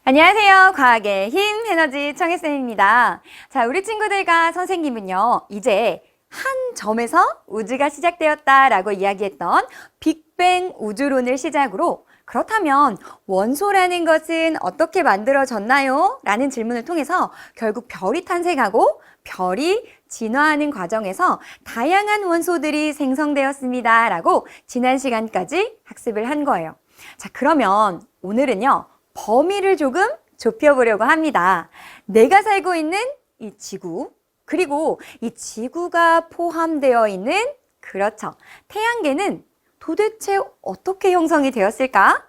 안녕하세요. 과학의 힘 에너지 청혜쌤입니다. 자, 우리 친구들과 선생님은요, 이제 한 점에서 우주가 시작되었다라고 이야기했던 빅뱅 우주론을 시작으로 그렇다면 원소라는 것은 어떻게 만들어졌나요? 라는 질문을 통해서 결국 별이 탄생하고 별이 진화하는 과정에서 다양한 원소들이 생성되었습니다. 라고 지난 시간까지 학습을 한 거예요. 자, 그러면 오늘은요, 범위를 조금 좁혀보려고 합니다. 내가 살고 있는 이 지구, 그리고 이 지구가 포함되어 있는, 그렇죠, 태양계는 도대체 어떻게 형성이 되었을까?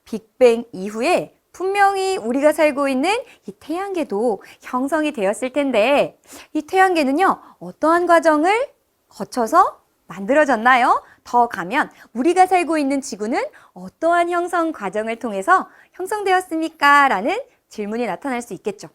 빅뱅 이후에 분명히 우리가 살고 있는 이 태양계도 형성이 되었을 텐데, 이 태양계는요, 어떠한 과정을 거쳐서 만들어졌나요? 더 가면 우리가 살고 있는 지구는 어떠한 형성 과정을 통해서 형성되었습니까? 라는 질문이 나타날 수 있겠죠.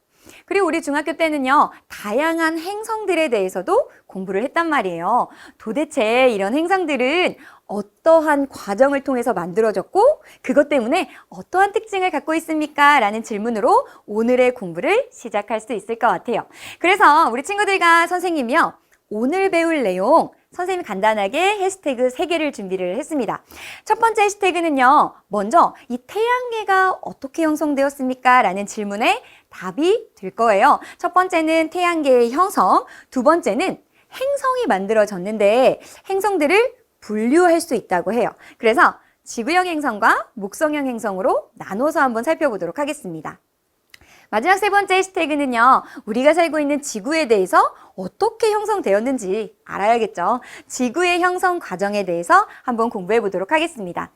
그리고 우리 중학교 때는요, 다양한 행성들에 대해서도 공부를 했단 말이에요. 도대체 이런 행성들은 어떠한 과정을 통해서 만들어졌고 그것 때문에 어떠한 특징을 갖고 있습니까? 라는 질문으로 오늘의 공부를 시작할 수 있을 것 같아요. 그래서 우리 친구들과 선생님이요, 오늘 배울 내용 선생님이 간단하게 해시태그 3개를 준비를 했습니다. 첫 번째 해시태그는요, 먼저 이 태양계가 어떻게 형성되었습니까? 라는 질문에 답이 될 거예요. 첫 번째는 태양계의 형성, 두 번째는 행성이 만들어졌는데 행성들을 분류할 수 있다고 해요. 그래서 지구형 행성과 목성형 행성으로 나눠서 한번 살펴보도록 하겠습니다. 마지막 세 번째 해시태그는요, 우리가 살고 있는 지구에 대해서 어떻게 형성되었는지 알아야겠죠. 지구의 형성 과정에 대해서 한번 공부해 보도록 하겠습니다.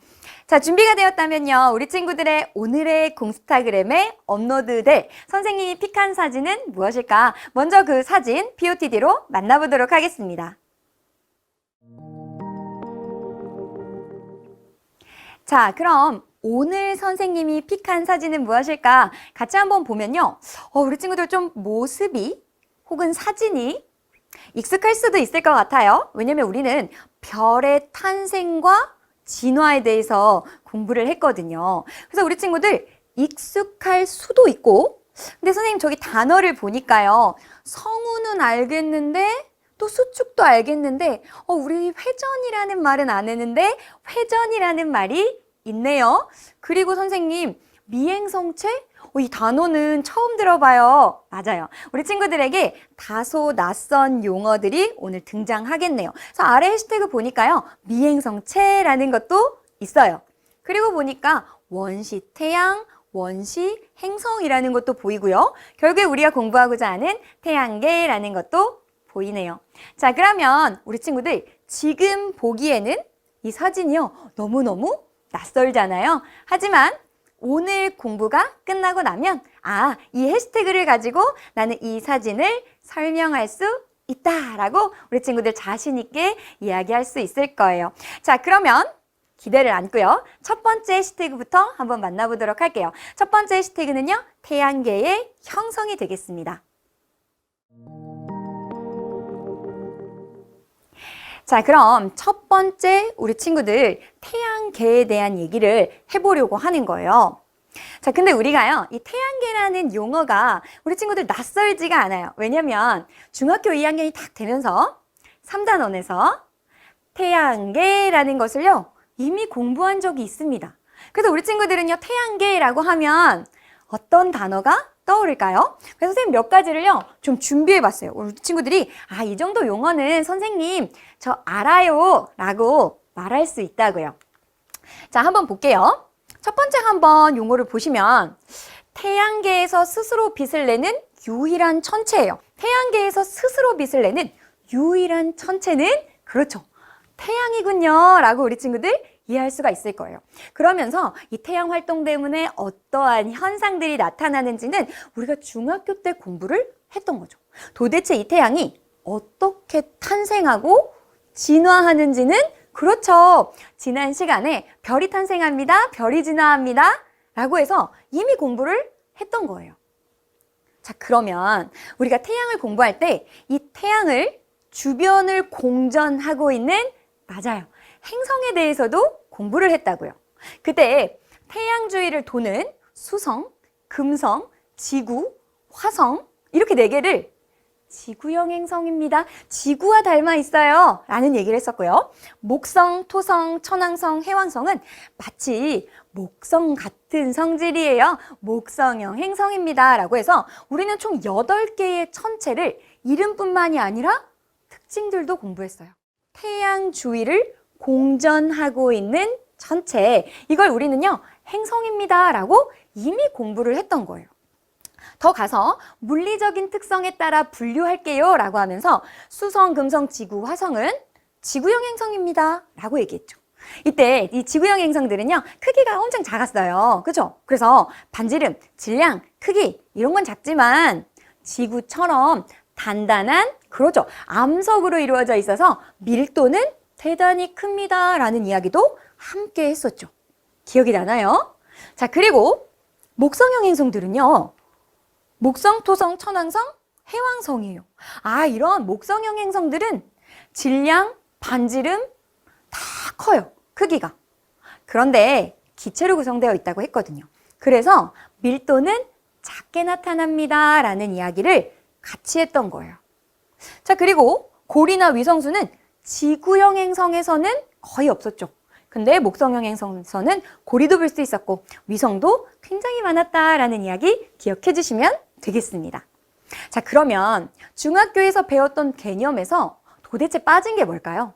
자, 준비가 되었다면요, 우리 친구들의 오늘의 공스타그램에 업로드될 선생님이 픽한 사진은 무엇일까? 먼저 그 사진 POTD로 만나보도록 하겠습니다. 자, 그럼 오늘 선생님이 픽한 사진은 무엇일까? 같이 한번 보면요, 우리 친구들 좀 모습이 혹은 사진이 익숙할 수도 있을 것 같아요. 왜냐면 우리는 별의 탄생과 진화에 대해서 공부를 했거든요. 그래서 우리 친구들 익숙할 수도 있고, 근데 선생님 저기 단어를 보니까요, 성우는 알겠는데 또 수축도 알겠는데 우리 회전이라는 말은 안 했는데 회전이라는 말이 있네요. 그리고 선생님, 미행성체? 이 단어는 처음 들어봐요. 맞아요. 우리 친구들에게 다소 낯선 용어들이 오늘 등장하겠네요. 그래서 아래 해시태그 보니까요, 미행성체라는 것도 있어요. 그리고 보니까 원시 태양, 원시 행성이라는 것도 보이고요. 결국에 우리가 공부하고자 하는 태양계라는 것도 보이네요. 자, 그러면 우리 친구들 지금 보기에는 이 사진이요, 너무너무 낯설잖아요. 하지만 오늘 공부가 끝나고 나면 이 해시태그를 가지고 나는 이 사진을 설명할 수 있다라고 우리 친구들 자신 있게 이야기할 수 있을 거예요. 자, 그러면 기대를 안고요, 첫 번째 해시태그부터 한번 만나보도록 할게요. 첫 번째 해시태그는요, 태양계의 형성이 되겠습니다. 자, 그럼 첫 번째 우리 친구들 태양계에 대한 얘기를 해보려고 하는 거예요. 자, 근데 우리가요, 이 태양계라는 용어가 우리 친구들 낯설지가 않아요. 왜냐면 중학교 2학년이 딱 되면서 3단원에서 태양계라는 것을요, 이미 공부한 적이 있습니다. 그래서 우리 친구들은요, 태양계라고 하면 어떤 단어가 떠오를까요? 그래서 선생님 몇 가지를요, 좀 준비해봤어요. 우리 친구들이 이 정도 용어는 선생님 저 알아요 라고 말할 수 있다고요. 자, 한번 볼게요. 첫 번째 한번 용어를 보시면 태양계에서 스스로 빛을 내는 유일한 천체예요. 태양계에서 스스로 빛을 내는 유일한 천체는 그렇죠, 태양이군요 라고 우리 친구들 이해할 수가 있을 거예요. 그러면서 이 태양 활동 때문에 어떠한 현상들이 나타나는지는 우리가 중학교 때 공부를 했던 거죠. 도대체 이 태양이 어떻게 탄생하고 진화하는지는, 그렇죠, 지난 시간에 별이 탄생합니다, 별이 진화합니다 라고 해서 이미 공부를 했던 거예요. 자, 그러면 우리가 태양을 공부할 때 이 태양을 주변을 공전하고 있는, 맞아요, 행성에 대해서도 공부를 했다고요. 그때 태양 주위를 도는 수성, 금성, 지구, 화성 이렇게 4개를 지구형 행성입니다. 지구와 닮아 있어요. 라는 얘기를 했었고요. 목성, 토성, 천왕성, 해왕성은 마치 목성 같은 성질이에요. 목성형 행성입니다. 라고 해서 우리는 총 8개의 천체를 이름뿐만이 아니라 특징들도 공부했어요. 태양 주위를 공전하고 있는 천체, 이걸 우리는요 행성입니다. 라고 이미 공부를 했던 거예요. 더 가서 물리적인 특성에 따라 분류할게요 라고 하면서 수성, 금성, 지구, 화성은 지구형 행성입니다 라고 얘기했죠. 이때 이 지구형 행성들은요 크기가 엄청 작았어요. 그죠? 그래서 반지름, 질량, 크기 이런 건 작지만 지구처럼 단단한, 그렇죠, 암석으로 이루어져 있어서 밀도는 대단히 큽니다 라는 이야기도 함께 했었죠. 기억이 나나요? 자, 그리고 목성형 행성들은요 목성, 토성, 천왕성, 해왕성이에요. 아, 이런 목성형 행성들은 질량, 반지름 다 커요. 크기가. 그런데 기체로 구성되어 있다고 했거든요. 그래서 밀도는 작게 나타납니다 라는 이야기를 같이 했던 거예요. 자, 그리고 고리나 위성수는 지구형 행성에서는 거의 없었죠. 근데 목성형 행성에서는 고리도 볼 수 있었고 위성도 굉장히 많았다라는 이야기 기억해 주시면 되겠습니다. 자, 그러면 중학교에서 배웠던 개념에서 도대체 빠진 게 뭘까요?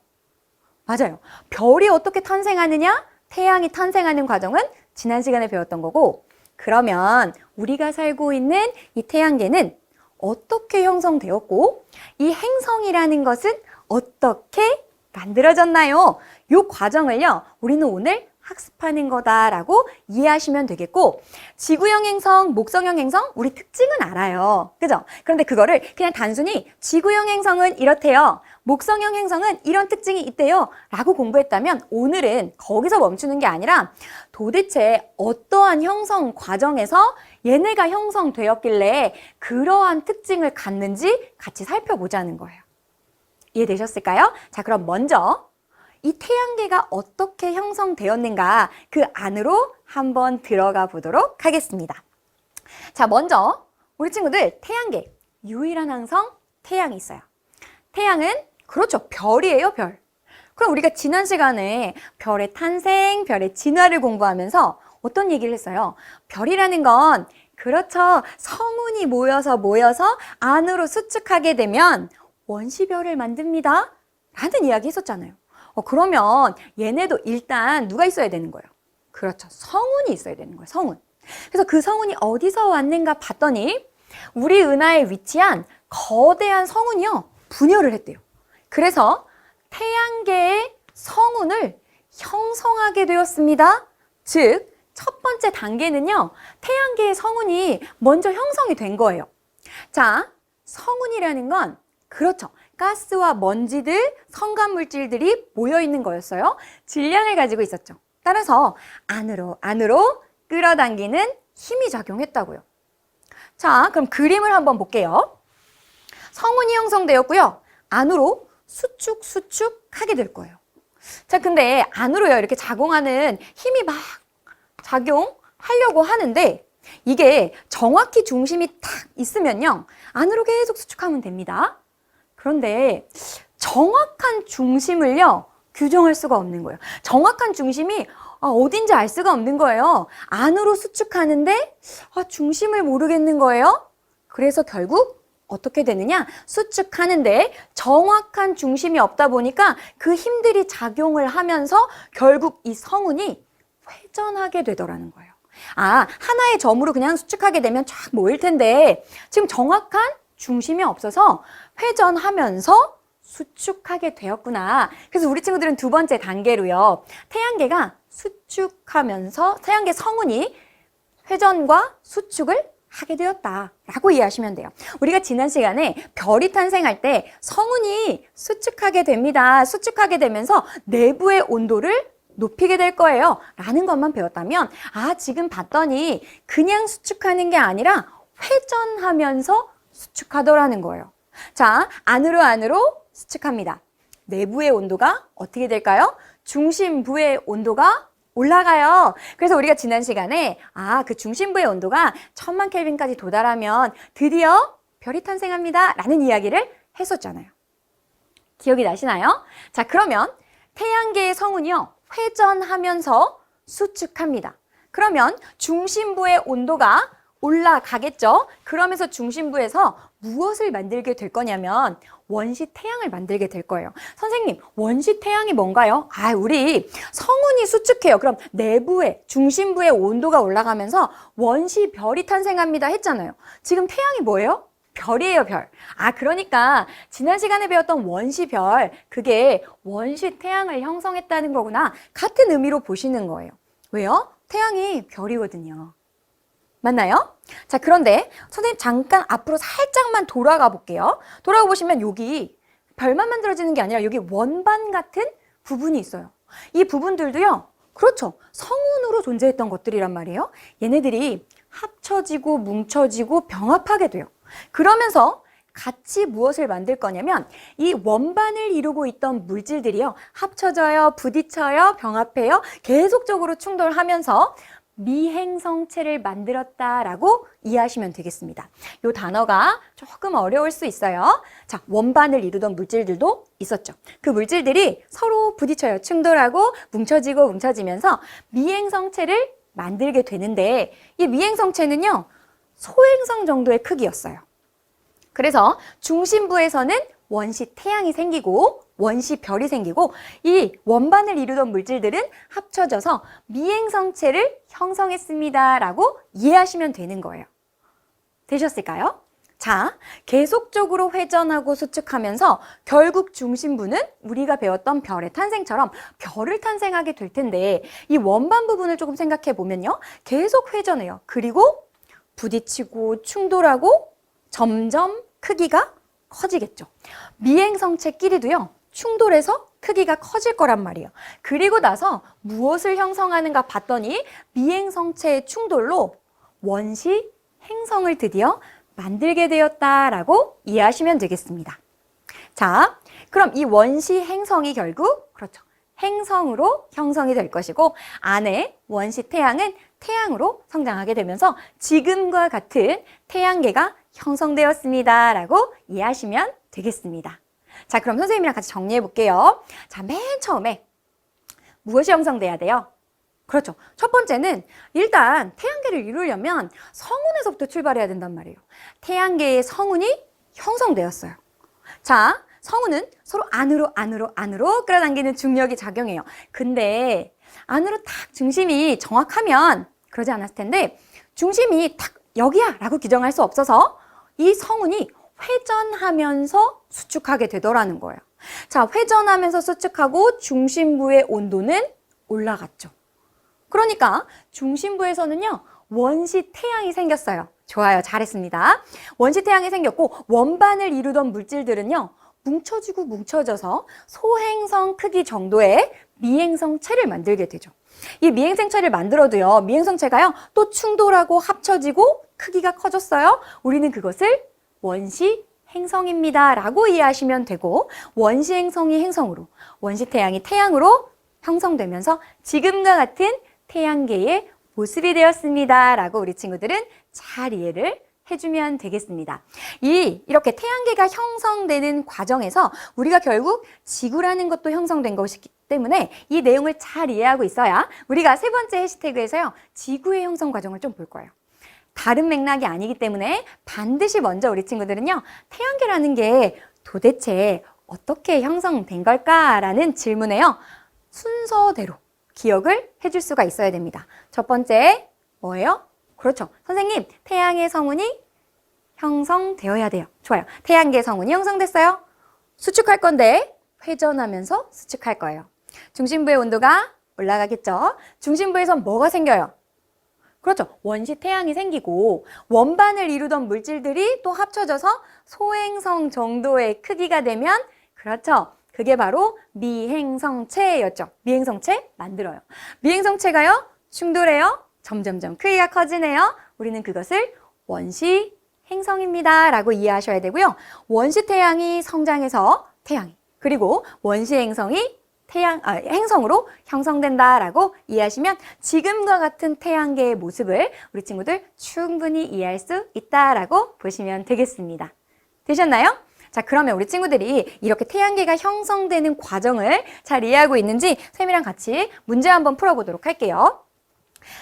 맞아요. 별이 어떻게 탄생하느냐? 태양이 탄생하는 과정은 지난 시간에 배웠던 거고, 그러면 우리가 살고 있는 이 태양계는 어떻게 형성되었고 이 행성이라는 것은 어떻게 만들어졌나요? 이 과정을요 우리는 오늘 학습하는 거다라고 이해하시면 되겠고, 지구형 행성, 목성형 행성 우리 특징은 알아요. 그죠? 그런데 그거를 그냥 단순히 지구형 행성은 이렇대요, 목성형 행성은 이런 특징이 있대요 라고 공부했다면 오늘은 거기서 멈추는 게 아니라 도대체 어떠한 형성 과정에서 얘네가 형성되었길래 그러한 특징을 갖는지 같이 살펴보자는 거예요. 이해되셨을까요? 자, 그럼 먼저 이 태양계가 어떻게 형성되었는가 그 안으로 한번 들어가 보도록 하겠습니다. 자, 먼저 우리 친구들 태양계 유일한 항성 태양이 있어요. 태양은 그렇죠, 별이에요, 별. 그럼 우리가 지난 시간에 별의 탄생, 별의 진화를 공부하면서 어떤 얘기를 했어요? 별이라는 건 그렇죠, 성운이 모여서 안으로 수축하게 되면 원시별을 만듭니다 라는 이야기 했었잖아요. 그러면 얘네도 일단 누가 있어야 되는 거예요? 그렇죠, 성운이 있어야 되는 거예요, 성운. 그래서 그 성운이 어디서 왔는가 봤더니 우리 은하에 위치한 거대한 성운이요 분열을 했대요. 그래서 태양계의 성운을 형성하게 되었습니다. 즉, 첫 번째 단계는요 태양계의 성운이 먼저 형성이 된 거예요. 자, 성운이라는 건 그렇죠, 가스와 먼지들, 성간물질들이 모여있는 거였어요. 질량을 가지고 있었죠. 따라서 안으로 끌어당기는 힘이 작용했다고요. 자, 그럼 그림을 한번 볼게요. 성운이 형성되었고요. 안으로 수축하게 될 거예요. 자, 근데 안으로요 이렇게 작용하는 힘이 막 작용하려고 하는데 이게 정확히 중심이 딱 있으면요 안으로 계속 수축하면 됩니다. 그런데 정확한 중심을요 규정할 수가 없는 거예요. 정확한 중심이 어딘지 알 수가 없는 거예요. 안으로 수축하는데 중심을 모르겠는 거예요. 그래서 결국 어떻게 되느냐? 수축하는데 정확한 중심이 없다 보니까 그 힘들이 작용을 하면서 결국 이 성운이 회전하게 되더라는 거예요. 하나의 점으로 그냥 수축하게 되면 쫙 모일 텐데 지금 정확한 중심이 없어서 회전하면서 수축하게 되었구나. 그래서 우리 친구들은 두 번째 단계로요 태양계가 수축하면서 태양계 성운이 회전과 수축을 하게 되었다라고 이해하시면 돼요. 우리가 지난 시간에 별이 탄생할 때 성운이 수축하게 됩니다. 수축하게 되면서 내부의 온도를 높이게 될 거예요 라는 것만 배웠다면 지금 봤더니 그냥 수축하는 게 아니라 회전하면서 수축하더라는 거예요. 자, 안으로 수축합니다. 내부의 온도가 어떻게 될까요? 중심부의 온도가 올라가요. 그래서 우리가 지난 시간에 그 중심부의 온도가 1000만 켈빈까지 도달하면 드디어 별이 탄생합니다 라는 이야기를 했었잖아요. 기억이 나시나요? 자, 그러면 태양계의 성운이요, 회전하면서 수축합니다. 그러면 중심부의 온도가 올라가겠죠? 그러면서 중심부에서 무엇을 만들게 될 거냐면 원시 태양을 만들게 될 거예요. 선생님, 원시 태양이 뭔가요? 우리 성운이 수축해요. 그럼 내부의, 중심부의 온도가 올라가면서 원시 별이 탄생합니다 했잖아요. 지금 태양이 뭐예요? 별이에요, 별. 그러니까 지난 시간에 배웠던 원시별, 그게 원시 태양을 형성했다는 거구나. 같은 의미로 보시는 거예요. 왜요? 태양이 별이거든요. 맞나요? 자, 그런데 선생님 잠깐 앞으로 살짝만 돌아가 볼게요. 돌아가 보시면 여기 별만 만들어지는 게 아니라 여기 원반 같은 부분이 있어요. 이 부분들도요, 그렇죠, 성운으로 존재했던 것들이란 말이에요. 얘네들이 합쳐지고 뭉쳐지고 병합하게 돼요. 그러면서 같이 무엇을 만들 거냐면 이 원반을 이루고 있던 물질들이요, 합쳐져요, 부딪혀요, 병합해요, 계속적으로 충돌하면서 미행성체를 만들었다라고 이해하시면 되겠습니다. 이 단어가 조금 어려울 수 있어요. 자, 원반을 이루던 물질들도 있었죠. 그 물질들이 서로 부딪혀요. 충돌하고 뭉쳐지고 뭉쳐지면서 미행성체를 만들게 되는데 이 미행성체는요, 소행성 정도의 크기였어요. 그래서 중심부에서는 원시 태양이 생기고 원시 별이 생기고 이 원반을 이루던 물질들은 합쳐져서 미행성체를 형성했습니다 라고 이해하시면 되는 거예요. 되셨을까요? 자, 계속적으로 회전하고 수축하면서 결국 중심부는 우리가 배웠던 별의 탄생처럼 별을 탄생하게 될 텐데 이 원반 부분을 조금 생각해 보면요, 계속 회전해요. 그리고 부딪히고 충돌하고 점점 크기가 커지겠죠. 미행성체끼리도요, 충돌해서 크기가 커질 거란 말이에요. 그리고 나서 무엇을 형성하는가 봤더니 미행성체의 충돌로 원시 행성을 드디어 만들게 되었다라고 이해하시면 되겠습니다. 자, 그럼 이 원시 행성이 결국, 그렇죠, 행성으로 형성이 될 것이고 안에 원시 태양은 태양으로 성장하게 되면서 지금과 같은 태양계가 형성되었습니다 라고 이해하시면 되겠습니다. 자, 그럼 선생님이랑 같이 정리해 볼게요. 자, 맨 처음에 무엇이 형성돼야 돼요? 그렇죠. 첫 번째는 일단 태양계를 이루려면 성운에서부터 출발해야 된단 말이에요. 태양계의 성운이 형성되었어요. 자, 성운은 서로 안으로 끌어당기는 중력이 작용해요. 근데 안으로 딱 중심이 정확하면 그러지 않았을 텐데 중심이 딱 여기야 라고 규정할 수 없어서 이 성운이 회전하면서 수축하게 되더라는 거예요. 자, 회전하면서 수축하고 중심부의 온도는 올라갔죠. 그러니까 중심부에서는요, 원시 태양이 생겼어요. 좋아요, 잘했습니다. 원시 태양이 생겼고 원반을 이루던 물질들은요, 뭉쳐지고 뭉쳐져서 소행성 크기 정도의 미행성체를 만들게 되죠. 이 미행성체를 만들어도요, 미행성체가요, 또 충돌하고 합쳐지고 크기가 커졌어요. 우리는 그것을 원시 행성입니다 라고 이해하시면 되고 원시 행성이 행성으로, 원시 태양이 태양으로 형성되면서 지금과 같은 태양계의 모습이 되었습니다 라고 우리 친구들은 잘 이해를 해주면 되겠습니다. 이렇게 태양계가 형성되는 과정에서 우리가 결국 지구라는 것도 형성된 것이기 때문에 이 내용을 잘 이해하고 있어야 우리가 세 번째 해시태그에서요, 지구의 형성 과정을 좀 볼 거예요. 다른 맥락이 아니기 때문에 반드시 먼저 우리 친구들은요, 태양계라는 게 도대체 어떻게 형성된 걸까라는 질문에요, 순서대로 기억을 해줄 수가 있어야 됩니다. 첫 번째 뭐예요? 그렇죠. 선생님, 태양의 성운이 형성되어야 돼요. 좋아요. 태양계 성운이 형성됐어요. 수축할 건데 회전하면서 수축할 거예요. 중심부의 온도가 올라가겠죠. 중심부에선 뭐가 생겨요? 그렇죠. 원시 태양이 생기고 원반을 이루던 물질들이 또 합쳐져서 소행성 정도의 크기가 되면, 그렇죠, 그게 바로 미행성체였죠. 미행성체 만들어요. 미행성체가요, 충돌해요. 점점점 크기가 커지네요. 우리는 그것을 원시 행성입니다 라고 이해하셔야 되고요. 원시 태양이 성장해서 태양이, 그리고 원시 행성이 행성으로 형성된다라고 이해하시면 지금과 같은 태양계의 모습을 우리 친구들 충분히 이해할 수 있다라고 보시면 되겠습니다. 되셨나요? 자, 그러면 우리 친구들이 이렇게 태양계가 형성되는 과정을 잘 이해하고 있는지 쌤이랑 같이 문제 한번 풀어보도록 할게요.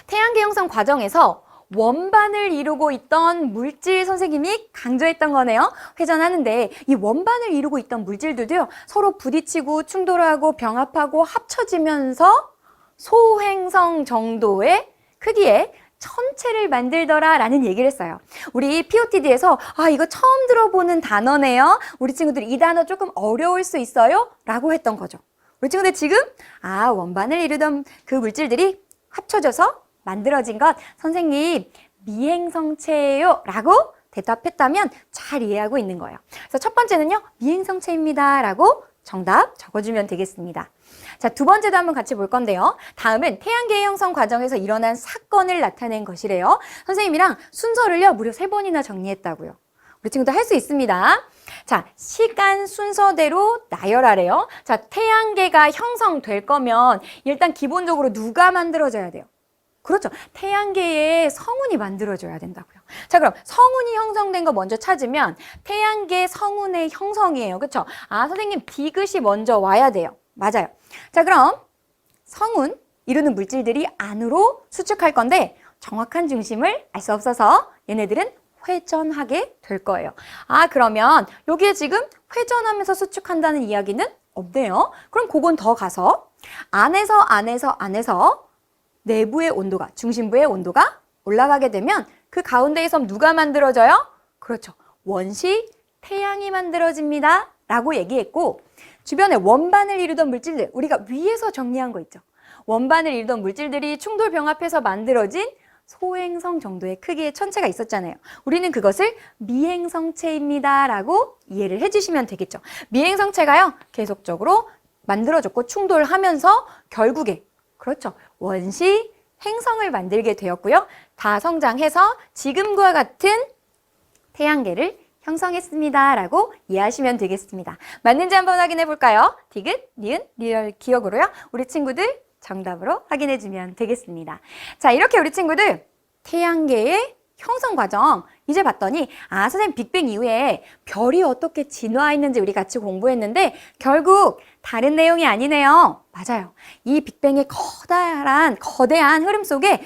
태양계 형성 과정에서 원반을 이루고 있던 물질 선생님이 강조했던 거네요. 회전하는데 이 원반을 이루고 있던 물질들도요. 서로 부딪히고 충돌하고 병합하고 합쳐지면서 소행성 정도의 크기의 천체를 만들더라 라는 얘기를 했어요. 우리 POTD에서 이거 처음 들어보는 단어네요. 우리 친구들이 이 단어 조금 어려울 수 있어요? 라고 했던 거죠. 우리 친구들 지금 원반을 이루던 그 물질들이 합쳐져서 만들어진 것 선생님 미행성체예요 라고 대답했다면 잘 이해하고 있는 거예요. 그래서 첫 번째는요. 미행성체입니다 라고 정답 적어주면 되겠습니다. 자, 두 번째도 한번 같이 볼 건데요. 다음은 태양계 형성 과정에서 일어난 사건을 나타낸 것이래요. 선생님이랑 순서를요. 무려 3번이나 정리했다고요. 우리 친구들 할 수 있습니다. 자, 시간 순서대로 나열하래요. 자, 태양계가 형성될 거면 일단 기본적으로 누가 만들어져야 돼요? 그렇죠. 태양계에 성운이 만들어져야 된다고요. 자, 그럼 성운이 형성된 거 먼저 찾으면 태양계 성운의 형성이에요. 그렇죠? 선생님 디귿이 먼저 와야 돼요. 맞아요. 자, 그럼 성운 이루는 물질들이 안으로 수축할 건데 정확한 중심을 알 수 없어서 얘네들은 회전하게 될 거예요. 그러면 여기에 지금 회전하면서 수축한다는 이야기는 없네요. 그럼 그건 더 가서 안에서 내부의 온도가, 중심부의 온도가 올라가게 되면 그 가운데의 섬 누가 만들어져요? 그렇죠. 원시 태양이 만들어집니다. 라고 얘기했고 주변에 원반을 이루던 물질들, 우리가 위에서 정리한 거 있죠. 원반을 이루던 물질들이 충돌 병합해서 만들어진 소행성 정도의 크기의 천체가 있었잖아요. 우리는 그것을 미행성체입니다. 라고 이해를 해주시면 되겠죠. 미행성체가요. 계속적으로 만들어졌고 충돌하면서 결국에 그렇죠. 원시 행성을 만들게 되었고요. 다 성장해서 지금과 같은 태양계를 형성했습니다. 라고 이해하시면 되겠습니다. 맞는지 한번 확인해 볼까요? 디귿, 니은, 리얼 기억으로요. 우리 친구들 정답으로 확인해 주면 되겠습니다. 자, 이렇게 우리 친구들 태양계의 형성 과정 이제 봤더니 선생님 빅뱅 이후에 별이 어떻게 진화했는지 우리 같이 공부했는데 결국 다른 내용이 아니네요. 맞아요. 이 빅뱅의 거대한 흐름 속에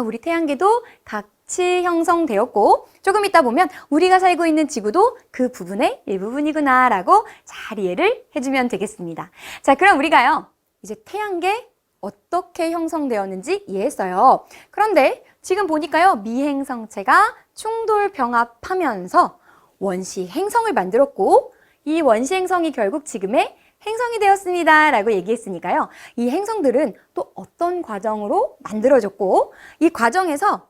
우리 태양계도 같이 형성되었고 조금 있다 보면 우리가 살고 있는 지구도 그 부분의 일부분이구나 라고 잘 이해를 해주면 되겠습니다. 자, 그럼 우리가요 이제 태양계 어떻게 형성되었는지 이해했어요. 그런데 지금 보니까요 미행성체가 충돌 병합하면서 원시 행성을 만들었고 이 원시 행성이 결국 지금의 행성이 되었습니다 라고 얘기했으니까요. 이 행성들은 또 어떤 과정으로 만들어졌고 이 과정에서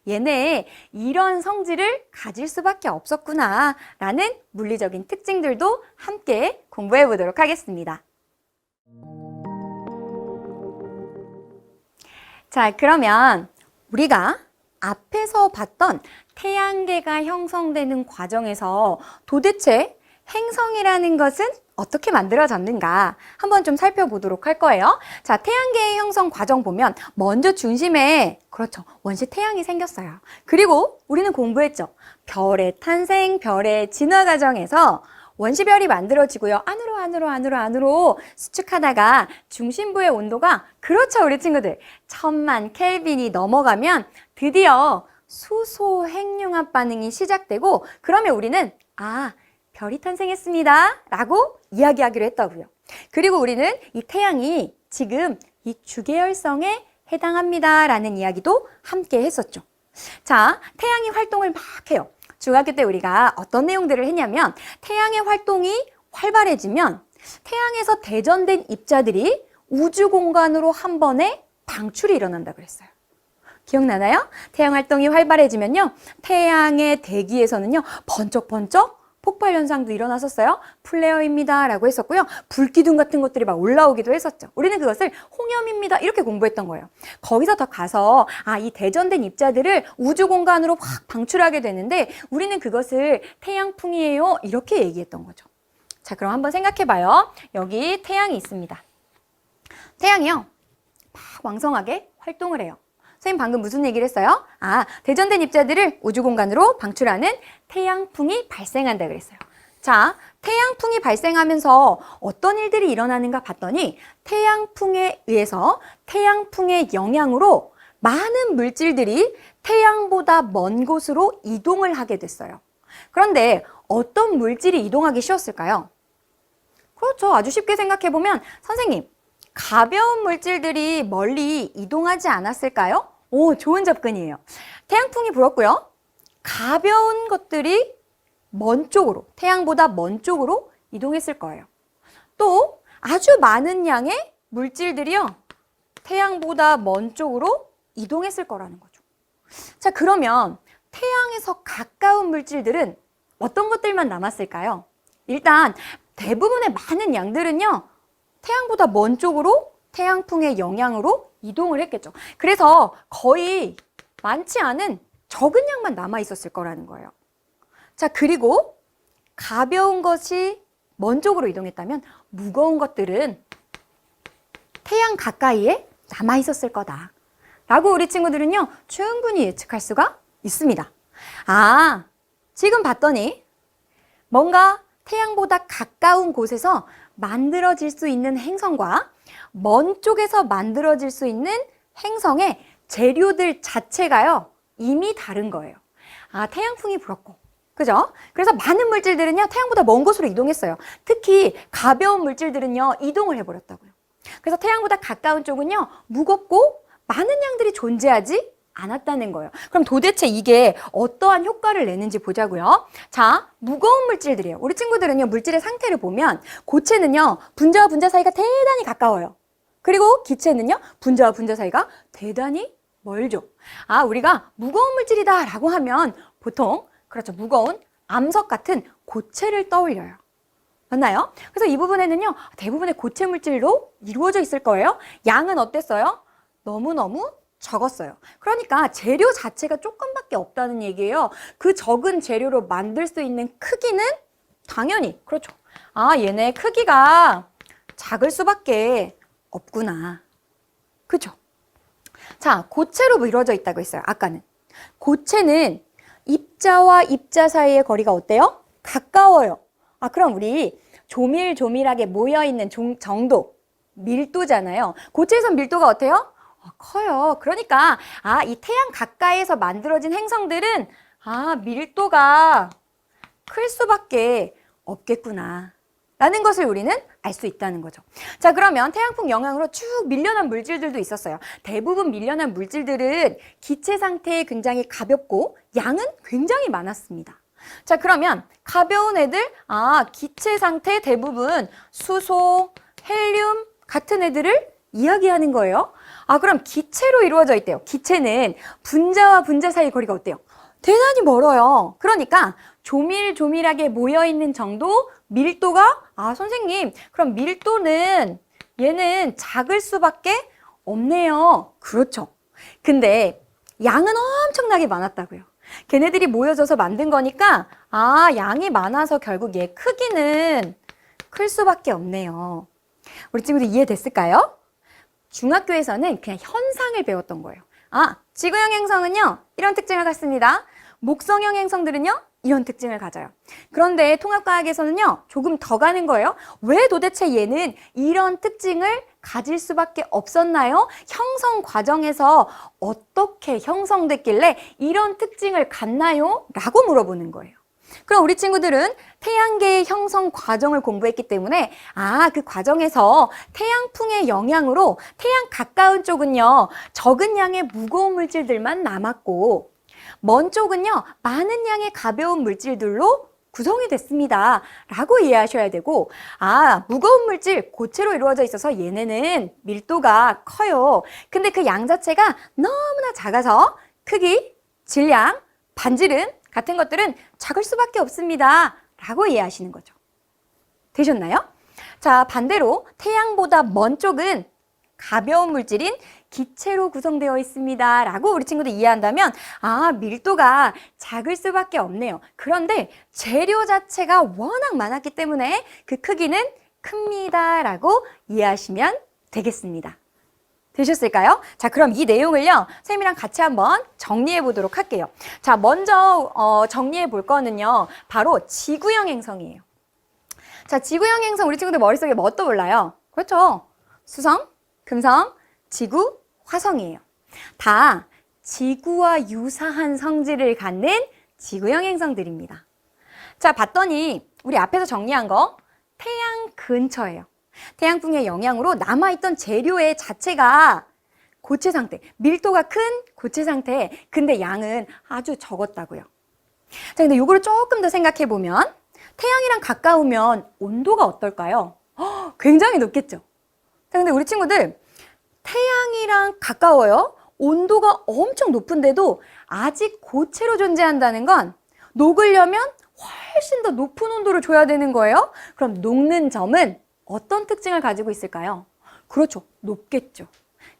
얘네 이런 성질을 가질 수밖에 없었구나 라는 물리적인 특징들도 함께 공부해 보도록 하겠습니다. 자, 그러면 우리가 앞에서 봤던 태양계가 형성되는 과정에서 도대체 행성이라는 것은 어떻게 만들어졌는가 한번 좀 살펴보도록 할 거예요. 자, 태양계의 형성 과정 보면 먼저 중심에 그렇죠. 원시 태양이 생겼어요. 그리고 우리는 공부했죠. 별의 탄생, 별의 진화 과정에서 원시별이 만들어지고요. 안으로 수축하다가 중심부의 온도가 그렇죠. 우리 친구들 1000만 켈빈이 넘어가면 드디어 수소 핵융합 반응이 시작되고 그러면 우리는 별이 탄생했습니다 라고 이야기하기로 했다고요. 그리고 우리는 이 태양이 지금 이 주계열성에 해당합니다 라는 이야기도 함께 했었죠. 자, 태양이 활동을 막 해요. 중학교 때 우리가 어떤 내용들을 했냐면 태양의 활동이 활발해지면 태양에서 대전된 입자들이 우주 공간으로 한 번에 방출이 일어난다 그랬어요. 기억나나요? 태양 활동이 활발해지면요. 태양의 대기에서는요. 번쩍번쩍 폭발 현상도 일어났었어요. 플레어입니다 라고 했었고요. 불기둥 같은 것들이 막 올라오기도 했었죠. 우리는 그것을 홍염입니다 이렇게 공부했던 거예요. 거기서 더 가서 이 대전된 입자들을 우주 공간으로 확 방출하게 되는데 우리는 그것을 태양풍이에요 이렇게 얘기했던 거죠. 자, 그럼 한번 생각해 봐요. 여기 태양이 있습니다. 태양이요, 막 왕성하게 활동을 해요. 선생님 방금 무슨 얘기를 했어요? 대전된 입자들을 우주공간으로 방출하는 태양풍이 발생한다 그랬어요. 자, 태양풍이 발생하면서 어떤 일들이 일어나는가 봤더니 태양풍에 의해서 태양풍의 영향으로 많은 물질들이 태양보다 먼 곳으로 이동을 하게 됐어요. 그런데 어떤 물질이 이동하기 쉬웠을까요? 그렇죠. 아주 쉽게 생각해 보면 선생님, 가벼운 물질들이 멀리 이동하지 않았을까요? 오, 좋은 접근이에요. 태양풍이 불었고요. 가벼운 것들이 먼 쪽으로, 태양보다 먼 쪽으로 이동했을 거예요. 또 아주 많은 양의 물질들이요, 태양보다 먼 쪽으로 이동했을 거라는 거죠. 자, 그러면 태양에서 가까운 물질들은 어떤 것들만 남았을까요? 일단 대부분의 많은 양들은요, 태양보다 먼 쪽으로 태양풍의 영향으로 이동을 했겠죠. 그래서 거의 많지 않은 적은 양만 남아 있었을 거라는 거예요. 자, 그리고 가벼운 것이 먼 쪽으로 이동했다면 무거운 것들은 태양 가까이에 남아 있었을 거다 라고 우리 친구들은요, 충분히 예측할 수가 있습니다. 지금 봤더니 뭔가 태양보다 가까운 곳에서 만들어질 수 있는 행성과 먼 쪽에서 만들어질 수 있는 행성의 재료들 자체가요, 이미 다른 거예요. 태양풍이 불었고, 그죠? 그래서 많은 물질들은요, 태양보다 먼 곳으로 이동했어요. 특히 가벼운 물질들은요, 이동을 해버렸다고요. 그래서 태양보다 가까운 쪽은요, 무겁고 많은 양들이 존재하지 않았다는 거예요. 그럼 도대체 이게 어떠한 효과를 내는지 보자고요. 자, 무거운 물질들이에요. 우리 친구들은요, 물질의 상태를 보면 고체는요, 분자와 분자 사이가 대단히 가까워요. 그리고 기체는요, 분자와 분자 사이가 대단히 멀죠. 우리가 무거운 물질이다 라고 하면 보통, 그렇죠, 무거운 암석 같은 고체를 떠올려요. 맞나요? 그래서 이 부분에는요, 대부분의 고체 물질로 이루어져 있을 거예요. 양은 어땠어요? 너무너무 적었어요. 그러니까 재료 자체가 조금밖에 없다는 얘기예요. 그 적은 재료로 만들 수 있는 크기는 당연히, 그렇죠, 얘네 크기가 작을 수밖에 없구나. 그죠? 자, 고체로 이루어져 있다고 했어요. 아까는 고체는 입자와 입자 사이의 거리가 어때요? 가까워요. 그럼 우리 조밀조밀하게 모여있는 정도, 밀도잖아요. 고체에선 밀도가 어때요? 커요. 그러니까 이 태양 가까이에서 만들어진 행성들은 밀도가 클 수밖에 없겠구나 라는 것을 우리는 알 수 있다는 거죠. 자, 그러면 태양풍 영향으로 쭉 밀려난 물질들도 있었어요. 대부분 밀려난 물질들은 기체 상태에 굉장히 가볍고 양은 굉장히 많았습니다. 자, 그러면 가벼운 애들, 기체 상태 대부분 수소, 헬륨 같은 애들을 이야기하는 거예요. 그럼 기체로 이루어져 있대요. 기체는 분자와 분자 사이 거리가 어때요? 대단히 멀어요. 그러니까 조밀조밀하게 모여있는 정도, 밀도가, 선생님, 그럼 밀도는 얘는 작을 수밖에 없네요. 그렇죠. 근데 양은 엄청나게 많았다고요. 걔네들이 모여져서 만든 거니까 양이 많아서 결국 얘 크기는 클 수밖에 없네요. 우리 친구들 이해됐을까요? 중학교에서는 그냥 현상을 배웠던 거예요. 지구형 행성은요, 이런 특징을 갖습니다. 목성형 행성들은요, 이런 특징을 가져요. 그런데 통합과학에서는요, 조금 더 가는 거예요. 왜 도대체 얘는 이런 특징을 가질 수밖에 없었나요? 형성 과정에서 어떻게 형성됐길래 이런 특징을 갖나요? 라고 물어보는 거예요. 그럼 우리 친구들은 태양계의 형성 과정을 공부했기 때문에 그 과정에서 태양풍의 영향으로 태양 가까운 쪽은요, 적은 양의 무거운 물질들만 남았고 먼 쪽은요, 많은 양의 가벼운 물질들로 구성이 됐습니다 라고 이해하셔야 되고, 무거운 물질, 고체로 이루어져 있어서 얘네는 밀도가 커요. 근데 그 양 자체가 너무나 작아서 크기, 질량, 반지름 같은 것들은 작을 수밖에 없습니다 라고 이해하시는 거죠. 되셨나요? 자, 반대로 태양보다 먼 쪽은 가벼운 물질인 기체로 구성되어 있습니다 라고 우리 친구들 이해한다면 밀도가 작을 수밖에 없네요. 그런데 재료 자체가 워낙 많았기 때문에 그 크기는 큽니다 라고 이해하시면 되겠습니다. 되셨을까요? 자, 그럼 이 내용을요, 선생님이랑 같이 한번 정리해 보도록 할게요. 자, 먼저 정리해 볼 거는요, 바로 지구형 행성이에요. 자, 지구형 행성 우리 친구들 머릿속에 뭐 떠올라요? 그렇죠. 수성, 금성, 지구, 화성이에요. 다 지구와 유사한 성질을 갖는 지구형 행성들입니다. 자, 봤더니 우리 앞에서 정리한 거 태양 근처예요. 태양풍의 영향으로 남아있던 재료의 자체가 고체 상태, 밀도가 큰 고체 상태, 근데 양은 아주 적었다고요. 자, 근데 이거를 조금 더 생각해 보면 태양이랑 가까우면 온도가 어떨까요? 굉장히 높겠죠. 자, 근데 우리 친구들 태양이랑 가까워요. 온도가 엄청 높은데도 아직 고체로 존재한다는 건 녹으려면 훨씬 더 높은 온도를 줘야 되는 거예요. 그럼 녹는 점은 어떤 특징을 가지고 있을까요? 그렇죠. 높겠죠.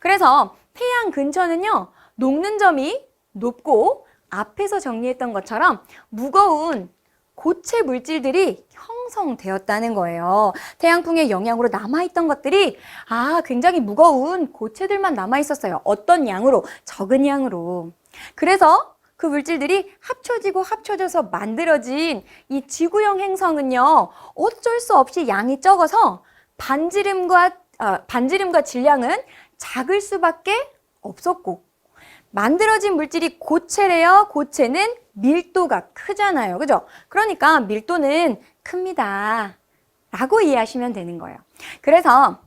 그래서 태양 근처는요, 녹는 점이 높고 앞에서 정리했던 것처럼 무거운 고체 물질들이 형성되었다는 거예요. 태양풍의 영향으로 남아있던 것들이 굉장히 무거운 고체들만 남아있었어요. 어떤 양으로? 적은 양으로. 그래서 그 물질들이 합쳐지고 합쳐져서 만들어진 이 지구형 행성은요, 어쩔 수 없이 양이 적어서 반지름과 질량은 작을 수밖에 없었고, 만들어진 물질이 고체래요. 고체는 밀도가 크잖아요. 그죠? 그러니까 밀도는 큽니다. 라고 이해하시면 되는 거예요. 그래서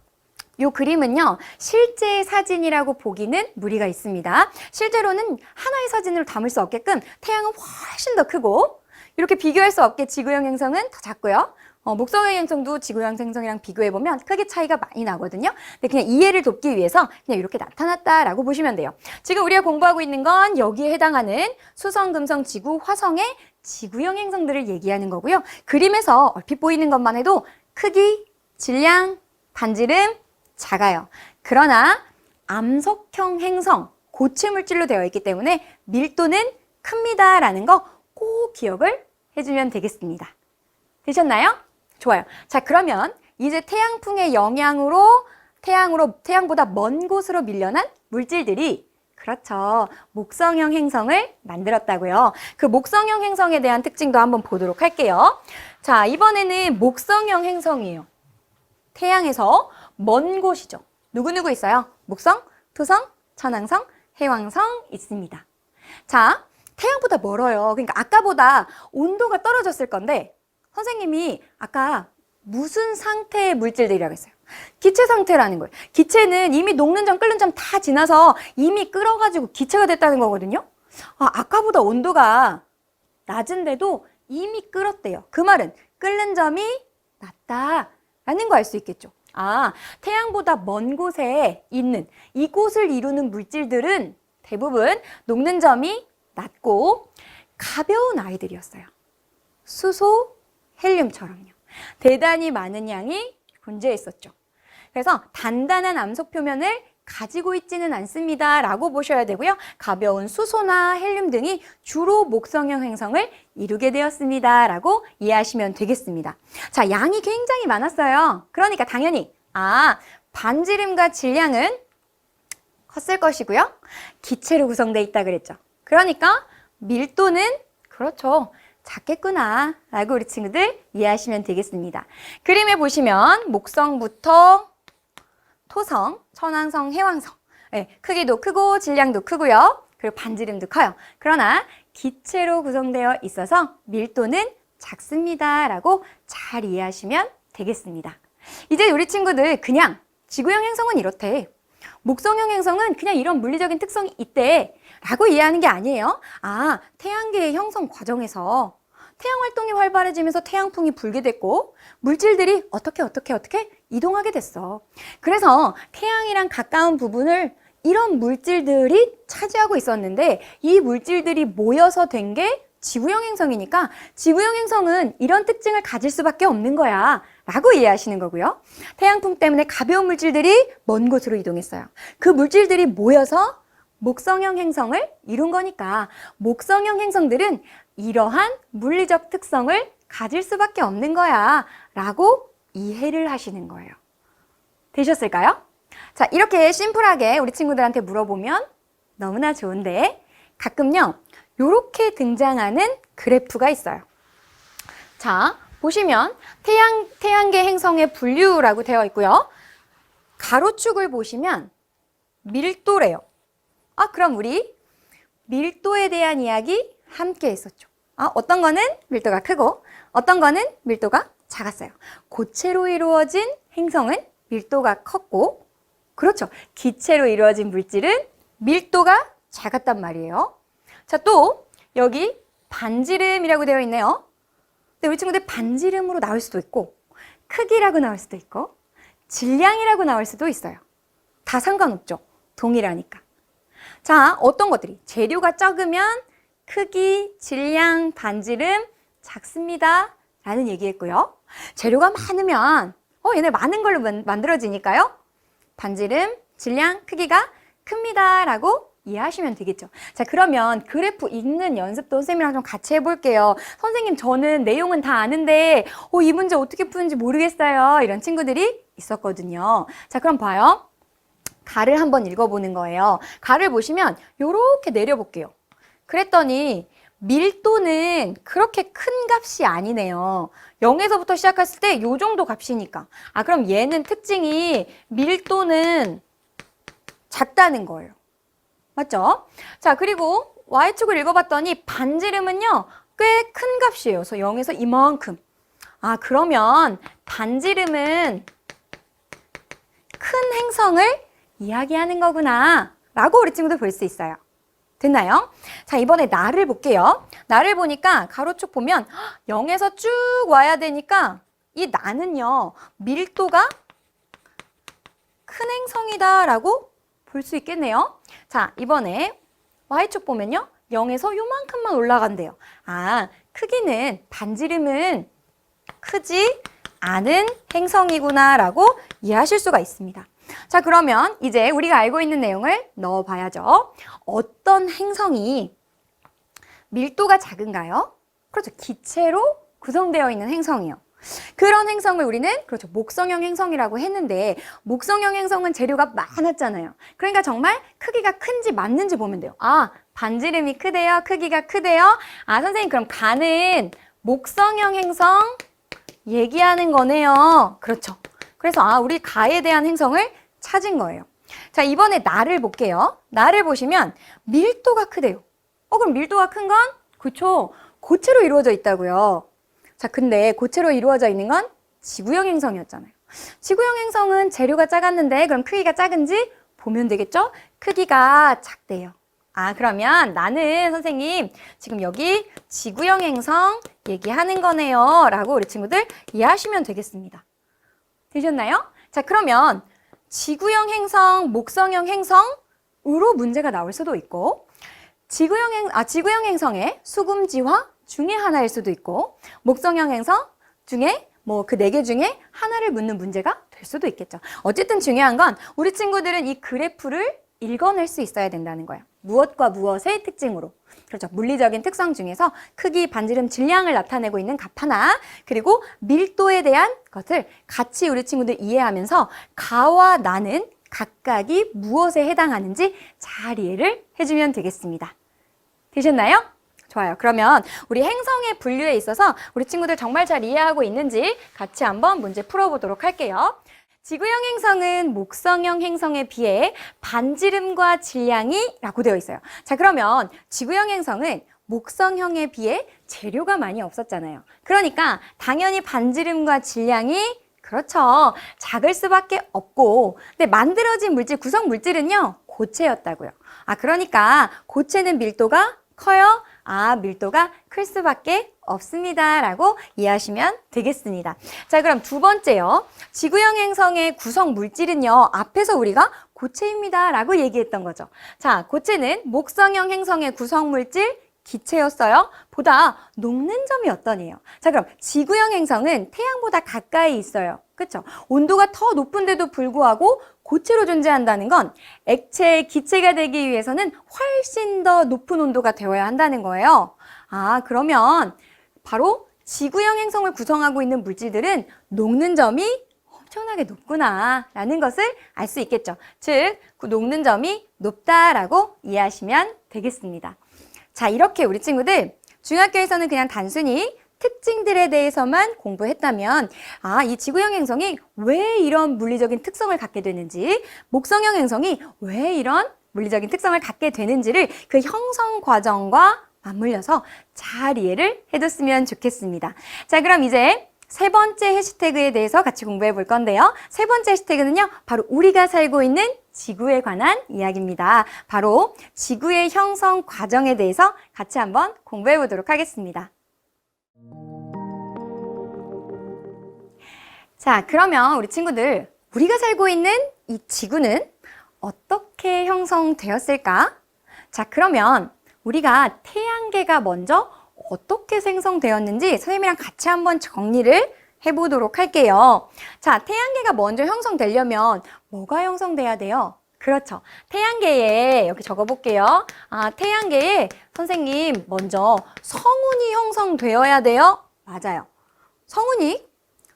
이 그림은요, 실제 사진이라고 보기는 무리가 있습니다. 실제로는 하나의 사진으로 담을 수 없게끔 태양은 훨씬 더 크고, 이렇게 비교할 수 없게 지구형 행성은 더 작고요. 목성형 행성도 지구형 행성이랑 비교해보면 크게 차이가 많이 나거든요. 근데 그냥 이해를 돕기 위해서 그냥 이렇게 나타났다라고 보시면 돼요. 지금 우리가 공부하고 있는 건 여기에 해당하는 수성, 금성, 지구, 화성의 지구형 행성들을 얘기하는 거고요. 그림에서 얼핏 보이는 것만 해도 크기, 질량, 반지름, 작아요. 그러나 암석형 행성, 고체 물질로 되어 있기 때문에 밀도는 큽니다라는 거 꼭 기억을 해주면 되겠습니다. 되셨나요? 좋아요. 자, 그러면 이제 태양풍의 영향으로 태양보다 먼 곳으로 밀려난 물질들이, 그렇죠, 목성형 행성을 만들었다고요. 그 목성형 행성에 대한 특징도 한번 보도록 할게요. 자, 이번에는 목성형 행성이에요. 태양에서 먼 곳이죠. 누구누구 있어요? 목성, 토성, 천왕성, 해왕성 있습니다. 자, 태양보다 멀어요. 그러니까 아까보다 온도가 떨어졌을 건데 선생님이 아까 무슨 상태의 물질들이라고 했어요? 기체 상태라는 거예요. 기체는 이미 녹는 점, 끓는 점 다 지나서 이미 끓어가지고 기체가 됐다는 거거든요. 아까보다 온도가 낮은데도 이미 끓었대요. 그 말은 끓는 점이 낮다라는 거 알 수 있겠죠. 태양보다 먼 곳에 있는 이곳을 이루는 물질들은 대부분 녹는 점이 낮고 가벼운 아이들이었어요. 수소, 헬륨처럼요. 대단히 많은 양이 존재했었죠. 그래서 단단한 암석 표면을 가지고 있지는 않습니다 라고 보셔야 되고요. 가벼운 수소나 헬륨 등이 주로 목성형 행성을 이루게 되었습니다 라고 이해하시면 되겠습니다. 자, 양이 굉장히 많았어요. 그러니까 당연히 반지름과 질량은 컸을 것이고요. 기체로 구성되어 있다 그랬죠. 그러니까 밀도는 그렇죠, 작겠구나 라고 우리 친구들 이해하시면 되겠습니다. 그림에 보시면 목성부터 토성, 천왕성, 해왕성, 크기도 크고 질량도 크고요. 그리고 반지름도 커요. 그러나 기체로 구성되어 있어서 밀도는 작습니다 라고 잘 이해하시면 되겠습니다. 이제 우리 친구들 그냥 지구형 행성은 이렇대, 목성형 행성은 그냥 이런 물리적인 특성이 있대 라고 이해하는 게 아니에요. 태양계의 형성 과정에서 태양 활동이 활발해지면서 태양풍이 불게 됐고 물질들이 어떻게 이동하게 됐어. 그래서 태양이랑 가까운 부분을 이런 물질들이 차지하고 있었는데 이 물질들이 모여서 된 게 지구형 행성이니까 지구형 행성은 이런 특징을 가질 수밖에 없는 거야 라고 이해하시는 거고요. 태양풍 때문에 가벼운 물질들이 먼 곳으로 이동했어요. 그 물질들이 모여서 목성형 행성을 이룬 거니까 목성형 행성들은 이러한 물리적 특성을 가질 수밖에 없는 거야 라고 이해를 하시는 거예요. 되셨을까요? 자, 이렇게 심플하게 우리 친구들한테 물어보면 너무나 좋은데 가끔요, 요렇게 등장하는 그래프가 있어요. 자, 보시면 태양계 행성의 분류라고 되어 있고요. 가로축을 보시면 밀도래요. 그럼 우리 밀도에 대한 이야기 함께 했었죠. 어떤 거는 밀도가 크고 어떤 거는 밀도가 작았어요. 고체로 이루어진 행성은 밀도가 컸고, 그렇죠. 기체로 이루어진 물질은 밀도가 작았단 말이에요. 자, 또 여기 반지름이라고 되어 있네요. 근데 우리 친구들 반지름으로 나올 수도 있고 크기라고 나올 수도 있고 질량이라고 나올 수도 있어요. 다 상관없죠. 동일하니까. 자, 어떤 것들이 재료가 적으면 크기, 질량, 반지름 작습니다 라는 얘기했고요. 재료가 많으면 얘네 많은 걸로 만들어지니까요. 반지름, 질량, 크기가 큽니다 라고 이해하시면 되겠죠. 자, 그러면 그래프 읽는 연습도 선생님이랑 좀 같이 해볼게요. 선생님, 저는 내용은 다 아는데 이 문제 어떻게 푸는지 모르겠어요. 이런 친구들이 있었거든요. 자, 그럼 봐요. 가를 한번 읽어보는 거예요. 가를 보시면 이렇게 내려볼게요. 그랬더니 밀도는 그렇게 큰 값이 아니네요. 0에서부터 시작했을 때 이 정도 값이니까. 그럼 얘는 특징이 밀도는 작다는 거예요. 맞죠? 자, 그리고 Y축을 읽어봤더니 반지름은요, 꽤 큰 값이에요. 그래서 0에서 이만큼. 그러면 반지름은 큰 행성을 이야기하는 거구나 라고 우리 친구들 볼 수 있어요. 됐나요? 자, 이번에 나를 볼게요. 나를 보니까 가로축 보면 0에서 쭉 와야 되니까 이 나는요, 밀도가 큰 행성이다 라고 볼 수 있겠네요. 자, 이번에 Y축 보면요, 0에서 요만큼만 올라간대요. 크기는 반지름은 크지 않은 행성이구나 라고 이해하실 수가 있습니다. 자, 그러면 이제 우리가 알고 있는 내용을 넣어봐야죠. 어떤 행성이 밀도가 작은가요? 그렇죠. 기체로 구성되어 있는 행성이요. 그런 행성을 우리는 그렇죠. 목성형 행성이라고 했는데 목성형 행성은 재료가 많았잖아요. 그러니까 정말 크기가 큰지 맞는지 보면 돼요. 반지름이 크대요. 크기가 크대요. 선생님, 그럼 가는 목성형 행성 얘기하는 거네요. 그렇죠. 그래서 우리 가에 대한 행성을 찾은 거예요. 자, 이번에 나를 볼게요. 나를 보시면 밀도가 크대요. 그럼 밀도가 큰 건? 그렇죠. 고체로 이루어져 있다고요. 자, 근데 고체로 이루어져 있는 건 지구형 행성이었잖아요. 지구형 행성은 재료가 작았는데 그럼 크기가 작은지 보면 되겠죠? 크기가 작대요. 그러면 나는 선생님 지금 여기 지구형 행성 얘기하는 거네요 라고 우리 친구들 이해하시면 되겠습니다. 되셨나요? 자, 그러면 지구형 행성, 목성형 행성으로 문제가 나올 수도 있고 지구형 행성의 수금지화 중에 하나일 수도 있고 목성형 행성 중에 그 4개 중에 하나를 묻는 문제가 될 수도 있겠죠. 어쨌든 중요한 건 우리 친구들은 이 그래프를 읽어낼 수 있어야 된다는 거예요. 무엇과 무엇의 특징으로. 그렇죠. 물리적인 특성 중에서 크기, 반지름, 질량을 나타내고 있는 값 하나, 그리고 밀도에 대한 것을 같이 우리 친구들 이해하면서 가와 나는 각각이 무엇에 해당하는지 잘 이해를 해주면 되겠습니다. 되셨나요? 좋아요. 그러면 우리 행성의 분류에 있어서 우리 친구들 정말 잘 이해하고 있는지 같이 한번 문제 풀어보도록 할게요. 지구형 행성은 목성형 행성에 비해 반지름과 질량이 라고 되어 있어요. 자, 그러면 지구형 행성은 목성형에 비해 재료가 많이 없었잖아요. 그러니까 당연히 반지름과 질량이 그렇죠. 작을 수밖에 없고, 근데 만들어진 물질, 구성 물질은요, 고체였다고요. 그러니까 고체는 밀도가 커요. 밀도가 클 수밖에 없습니다 라고 이해하시면 되겠습니다. 자, 그럼 두 번째요. 지구형 행성의 구성 물질은요, 앞에서 우리가 고체입니다 라고 얘기했던 거죠. 자, 고체는 목성형 행성의 구성 물질 기체였어요. 보다 녹는 점이 어떠네요. 자, 그럼 지구형 행성은 태양보다 가까이 있어요. 그렇죠? 온도가 더 높은데도 불구하고 고체로 존재한다는 건 액체, 기체가 되기 위해서는 훨씬 더 높은 온도가 되어야 한다는 거예요. 그러면 바로 지구형 행성을 구성하고 있는 물질들은 녹는 점이 엄청나게 높구나라는 것을 알 수 있겠죠. 즉, 그 녹는 점이 높다라고 이해하시면 되겠습니다. 자, 이렇게 우리 친구들 중학교에서는 그냥 단순히 특징들에 대해서만 공부했다면 이 지구형 행성이 왜 이런 물리적인 특성을 갖게 되는지, 목성형 행성이 왜 이런 물리적인 특성을 갖게 되는지를 그 형성 과정과 맞물려서 잘 이해를 해뒀으면 좋겠습니다. 자, 그럼 이제 세 번째 해시태그에 대해서 같이 공부해 볼 건데요. 세 번째 해시태그는요, 바로 우리가 살고 있는 지구에 관한 이야기입니다. 바로 지구의 형성 과정에 대해서 같이 한번 공부해 보도록 하겠습니다. 자, 그러면 우리 친구들, 우리가 살고 있는 이 지구는 어떻게 형성되었을까? 자, 그러면 우리가 태양계가 먼저 어떻게 생성되었는지 선생님이랑 같이 한번 정리를 해보도록 할게요. 자, 태양계가 먼저 형성되려면 뭐가 형성돼야 돼요? 그렇죠. 태양계에, 여기 적어볼게요. 태양계에 선생님 먼저 성운이 형성되어야 돼요? 맞아요. 성운이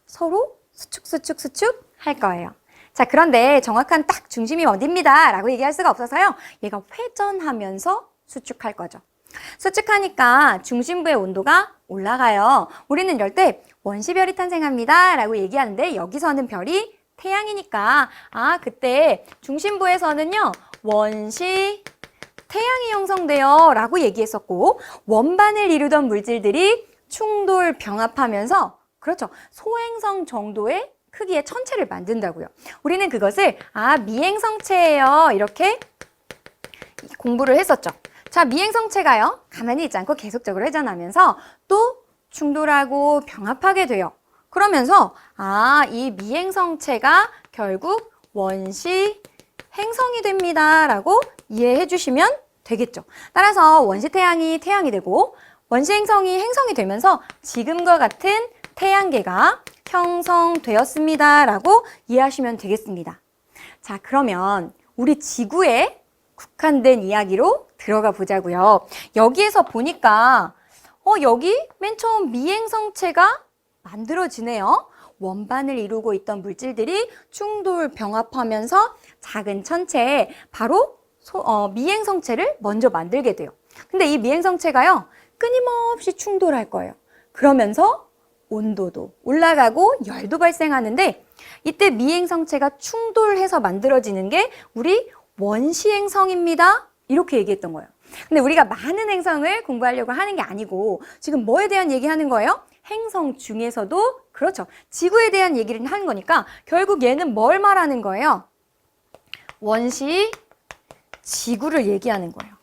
서로 수축 할 거예요. 자, 그런데 정확한 딱 중심이 어디입니다 라고 얘기할 수가 없어서요. 얘가 회전하면서 수축할 거죠. 수축하니까 중심부의 온도가 올라가요. 우리는 이럴 때 원시별이 탄생합니다 라고 얘기하는데 여기서는 별이 태양이니까 그때 중심부에서는요 원시 태양이 형성돼요 라고 얘기했었고, 원반을 이루던 물질들이 충돌 병합하면서, 그렇죠, 소행성 정도의 크기의 천체를 만든다고요. 우리는 그것을 미행성체예요 이렇게 공부를 했었죠. 자, 미행성체가요, 가만히 있지 않고 계속적으로 회전하면서 또 충돌하고 병합하게 돼요. 그러면서 이 미행성체가 결국 원시 행성이 됩니다 라고 이해해 주시면 되겠죠. 따라서 원시태양이 태양이 되고 원시행성이 행성이 되면서 지금과 같은 태양계가 형성되었습니다 라고 이해하시면 되겠습니다. 자, 그러면 우리 지구에 국한된 이야기로 들어가 보자고요. 여기에서 보니까 여기 맨 처음 미행성체가 만들어지네요. 원반을 이루고 있던 물질들이 충돌 병합하면서 작은 천체에 바로 미행성체를 먼저 만들게 돼요. 근데 이 미행성체가요, 끊임없이 충돌할 거예요. 그러면서 온도도 올라가고 열도 발생하는데, 이때 미행성체가 충돌해서 만들어지는 게 우리 원시행성입니다 이렇게 얘기했던 거예요. 근데 우리가 많은 행성을 공부하려고 하는 게 아니고 지금 뭐에 대한 얘기하는 거예요? 행성 중에서도, 그렇죠, 지구에 대한 얘기를 하는 거니까 결국 얘는 뭘 말하는 거예요? 원시 지구를 얘기하는 거예요.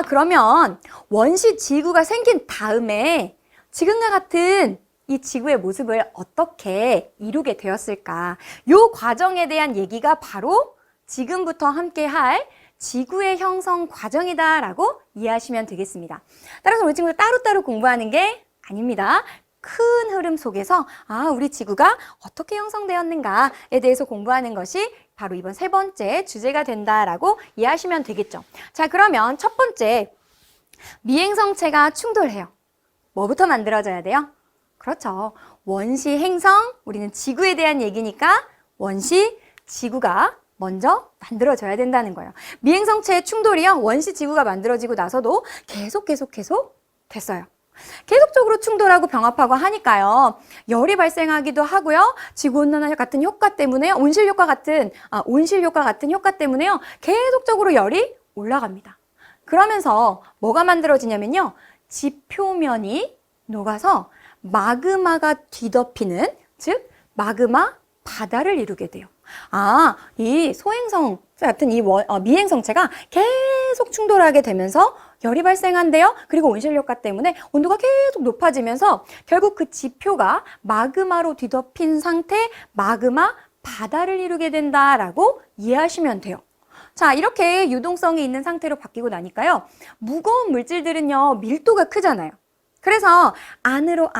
그러면 원시 지구가 생긴 다음에 지금과 같은 이 지구의 모습을 어떻게 이루게 되었을까? 요 과정에 대한 얘기가 바로 지금부터 함께 할 지구의 형성 과정이다라고 이해하시면 되겠습니다. 따라서 우리 친구들 따로따로 공부하는 게 아닙니다. 큰 흐름 속에서 우리 지구가 어떻게 형성되었는가에 대해서 공부하는 것이 바로 이번 세 번째 주제가 된다라고 이해하시면 되겠죠. 자, 그러면 첫 번째, 미행성체가 충돌해요. 뭐부터 만들어져야 돼요? 그렇죠. 원시 행성, 우리는 지구에 대한 얘기니까 원시 지구가 먼저 만들어져야 된다는 거예요. 미행성체의 충돌이요, 원시 지구가 만들어지고 나서도 계속 됐어요. 계속적으로 충돌하고 병합하고 하니까요, 열이 발생하기도 하고요, 지구온난화 같은 효과 때문에요, 온실 효과 같은 효과 때문에요, 계속적으로 열이 올라갑니다. 그러면서 뭐가 만들어지냐면요, 지표면이 녹아서 마그마가 뒤덮이는, 즉 마그마 바다를 이루게 돼요. 이 소행성 같은 이 미행성체가 계속 충돌하게 되면서 열이 발생한대요. 그리고 온실 효과 때문에 온도가 계속 높아지면서 결국 그 지표가 마그마로 뒤덮인 상태, 마그마 바다를 이루게 된다라고 이해하시면 돼요. 자, 이렇게 유동성이 있는 상태로 바뀌고 나니까요, 무거운 물질들은요, 밀도가 크잖아요. 그래서 안으로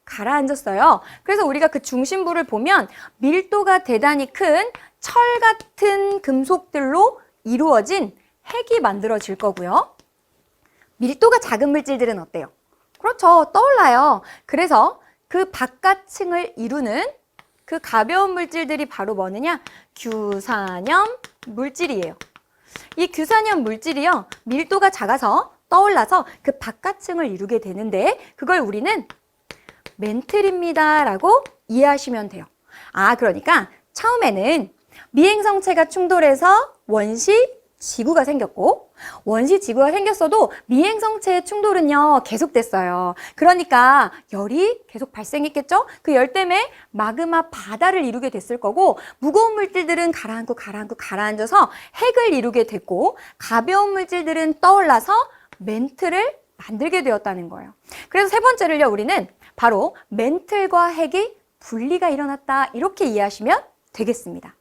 가라앉았어요. 그래서 우리가 그 중심부를 보면 밀도가 대단히 큰 철 같은 금속들로 이루어진 핵이 만들어질 거고요. 밀도가 작은 물질들은 어때요? 그렇죠, 떠올라요. 그래서 그 바깥층을 이루는 그 가벼운 물질들이 바로 뭐느냐? 규산염 물질이에요. 이 규산염 물질이요, 밀도가 작아서 떠올라서 그 바깥층을 이루게 되는데 그걸 우리는 멘틀입니다 라고 이해하시면 돼요. 그러니까 처음에는 미행성체가 충돌해서 원시 지구가 생겼고, 원시 지구가 생겼어도 미행성체의 충돌은요 계속됐어요. 그러니까 열이 계속 발생했겠죠? 그 열 때문에 마그마 바다를 이루게 됐을 거고, 무거운 물질들은 가라앉아서 핵을 이루게 됐고, 가벼운 물질들은 떠올라서 멘틀을 만들게 되었다는 거예요. 그래서 세 번째를요, 우리는 바로 멘틀과 핵이 분리가 일어났다, 이렇게 이해하시면 되겠습니다.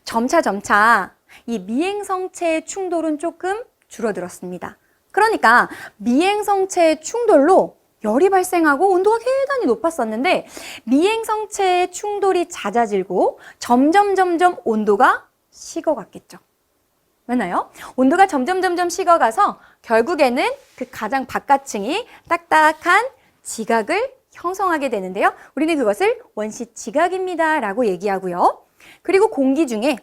점차 이 미행성체의 충돌은 조금 줄어들었습니다. 그러니까 미행성체의 충돌로 열이 발생하고 온도가 대단히 높았었는데, 미행성체의 충돌이 잦아지고 점점 온도가 식어갔겠죠. 맞나요? 온도가 점점 식어가서 결국에는 그 가장 바깥층이 딱딱한 지각을 형성하게 되는데요. 우리는 그것을 원시 지각입니다 라고 얘기하고요. 그리고 공기 중에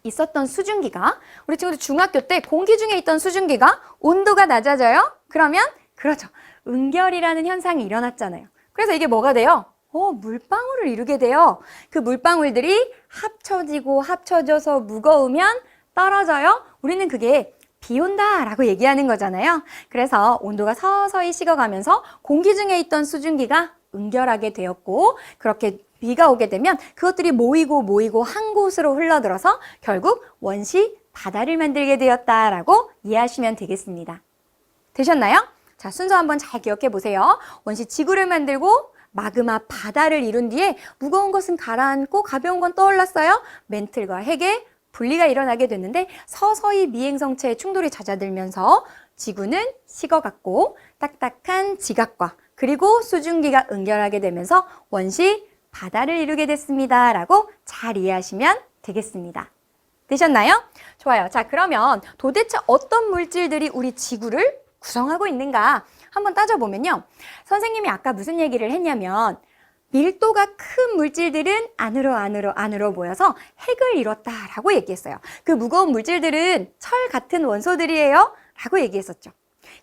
있었던 수증기가, 우리 친구들 중학교 때 공기 중에 있던 수증기가 온도가 낮아져요? 그러면 그렇죠, 응결이라는 현상이 일어났잖아요. 그래서 이게 뭐가 돼요? 물방울을 이루게 돼요. 그 물방울들이 합쳐져서 무거우면 떨어져요. 우리는 그게 비 온다 라고 얘기하는 거잖아요. 그래서 온도가 서서히 식어가면서 공기 중에 있던 수증기가 응결하게 되었고, 그렇게 비가 오게 되면 그것들이 모이고 한 곳으로 흘러들어서 결국 원시 바다를 만들게 되었다라고 이해하시면 되겠습니다. 되셨나요? 자, 순서 한번 잘 기억해 보세요. 원시 지구를 만들고 마그마 바다를 이룬 뒤에 무거운 것은 가라앉고 가벼운 건 떠올랐어요. 멘틀과 핵의 분리가 일어나게 됐는데, 서서히 미행성체의 충돌이 잦아들면서 지구는 식어갔고 딱딱한 지각과 그리고 수증기가 응결하게 되면서 원시 바다를 이루게 됐습니다 라고 잘 이해하시면 되겠습니다. 되셨나요? 좋아요. 자, 그러면 도대체 어떤 물질들이 우리 지구를 구성하고 있는가 한번 따져보면요, 선생님이 아까 무슨 얘기를 했냐면, 밀도가 큰 물질들은 안으로 모여서 핵을 이뤘다라고 얘기했어요. 그 무거운 물질들은 철 같은 원소들이에요 라고 얘기했었죠.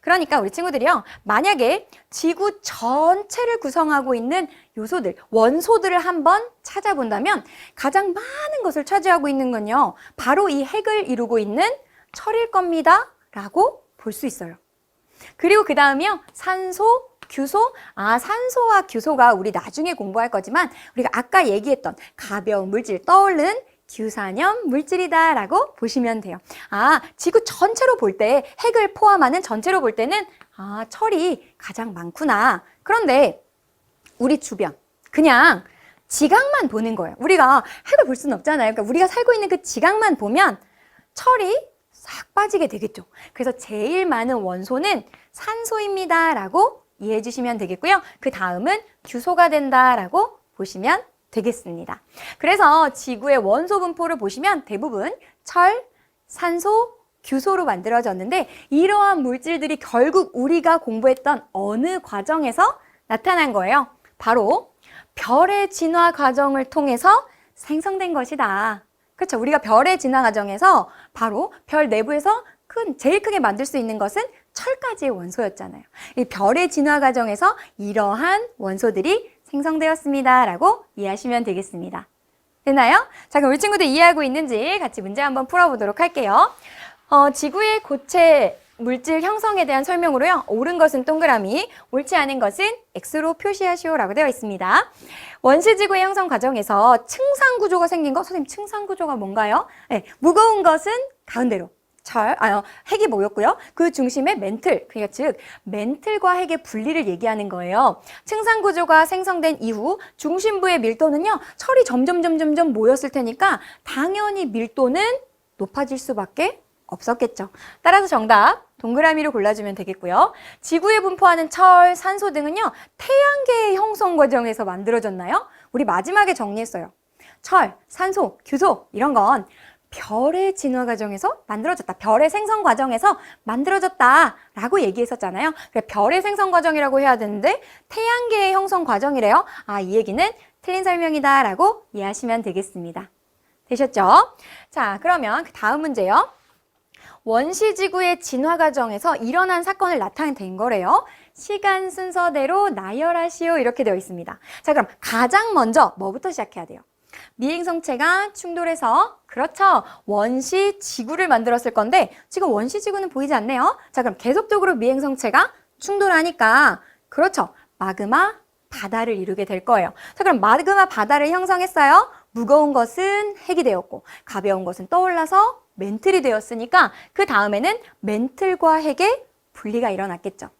그러니까 우리 친구들이요, 만약에 지구 전체를 구성하고 있는 요소들, 원소들을 한번 찾아본다면 가장 많은 것을 차지하고 있는 건요, 바로 이 핵을 이루고 있는 철일 겁니다 라고 볼 수 있어요. 그리고 그 다음이요, 산소, 규소. 산소와 규소가 우리 나중에 공부할 거지만 우리가 아까 얘기했던 가벼운 물질 떠오르는 규산염 물질이다 라고 보시면 돼요. 지구 전체로 볼 때, 핵을 포함하는 전체로 볼 때는 철이 가장 많구나. 그런데 우리 주변, 그냥 지각만 보는 거예요. 우리가 핵을 볼 수는 없잖아요. 그러니까 우리가 살고 있는 그 지각만 보면 철이 싹 빠지게 되겠죠. 그래서 제일 많은 원소는 산소입니다 라고 이해해 주시면 되겠고요. 그 다음은 규소가 된다라고 보시면 되겠습니다. 그래서 지구의 원소 분포를 보시면 대부분 철, 산소, 규소로 만들어졌는데, 이러한 물질들이 결국 우리가 공부했던 어느 과정에서 나타난 거예요? 바로 별의 진화 과정을 통해서 생성된 것이다. 그렇죠? 우리가 별의 진화 과정에서 바로 별 내부에서 제일 크게 만들 수 있는 것은 철까지의 원소였잖아요. 이 별의 진화 과정에서 이러한 원소들이 생성되었습니다 라고 이해하시면 되겠습니다. 됐나요? 자, 그럼 우리 친구들 이해하고 있는지 같이 문제 한번 풀어보도록 할게요. 지구의 고체 물질 형성에 대한 설명으로요, 옳은 것은 동그라미, 옳지 않은 것은 X로 표시하시오 라고 되어 있습니다. 원시지구의 형성 과정에서 층상구조가 생긴 거, 선생님 층상구조가 뭔가요? 네, 무거운 것은 가운데로 핵이 모였고요. 그 중심에 멘틀, 그러니까 즉 멘틀과 핵의 분리를 얘기하는 거예요. 층상구조가 생성된 이후 중심부의 밀도는요, 철이 점점 모였을 테니까 당연히 밀도는 높아질 수밖에 없었겠죠. 따라서 정답 동그라미로 골라주면 되겠고요. 지구에 분포하는 철, 산소 등은요, 태양계의 형성 과정에서 만들어졌나요? 우리 마지막에 정리했어요. 철, 산소, 규소 이런 건 별의 진화 과정에서 만들어졌다. 별의 생성 과정에서 만들어졌다라고 얘기했었잖아요. 그래, 별의 생성 과정이라고 해야 되는데 태양계의 형성 과정이래요. 이 얘기는 틀린 설명이다 라고 이해하시면 되겠습니다. 되셨죠? 자, 그러면 그 다음 문제요. 원시지구의 진화 과정에서 일어난 사건을 나타낸 거래요. 시간 순서대로 나열하시오 이렇게 되어 있습니다. 자, 그럼 가장 먼저 뭐부터 시작해야 돼요? 미행성체가 충돌해서 그렇죠. 원시지구를 만들었을 건데 지금 원시지구는 보이지 않네요. 자, 그럼 계속적으로 미행성체가 충돌하니까 그렇죠. 마그마 바다를 이루게 될 거예요. 자, 그럼 마그마 바다를 형성했어요. 무거운 것은 핵이 되었고 가벼운 것은 떠올라서 멘틀이 되었으니까 그 다음에는 멘틀과 핵의 분리가 일어났겠죠.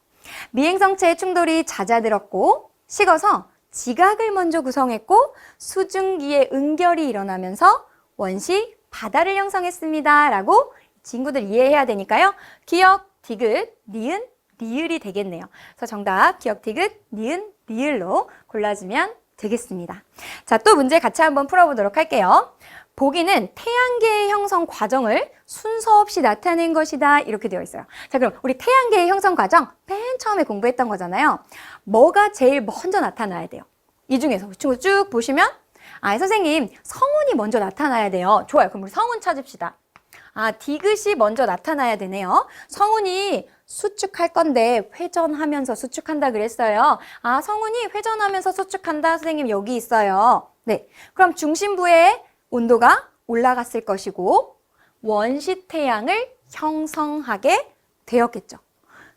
미행성체의 충돌이 잦아들었고 식어서 지각을 먼저 구성했고 수증기의 응결이 일어나면서 원시 바다를 형성했습니다 라고 친구들 이해해야 되니까요. 기역, 디귿, 니은, 리을이 되겠네요. 그래서 정답 기역, 디귿, 니은, 리을로 골라주면 되겠습니다. 자, 또 문제 같이 한번 풀어보도록 할게요. 보기는 태양계의 형성 과정을 순서 없이 나타낸 것이다 이렇게 되어 있어요. 자, 그럼 우리 태양계의 형성 과정 맨 처음에 공부했던 거잖아요. 뭐가 제일 먼저 나타나야 돼요? 이 중에서 친구 쭉 보시면 선생님 성운이 먼저 나타나야 돼요. 좋아요. 그럼 우리 성운 찾읍시다. 디귿이 먼저 나타나야 되네요. 성운이 수축할 건데 회전하면서 수축한다 그랬어요. 성운이 회전하면서 수축한다. 선생님 여기 있어요. 네, 그럼 중심부에 온도가 올라갔을 것이고 원시태양을 형성하게 되었겠죠.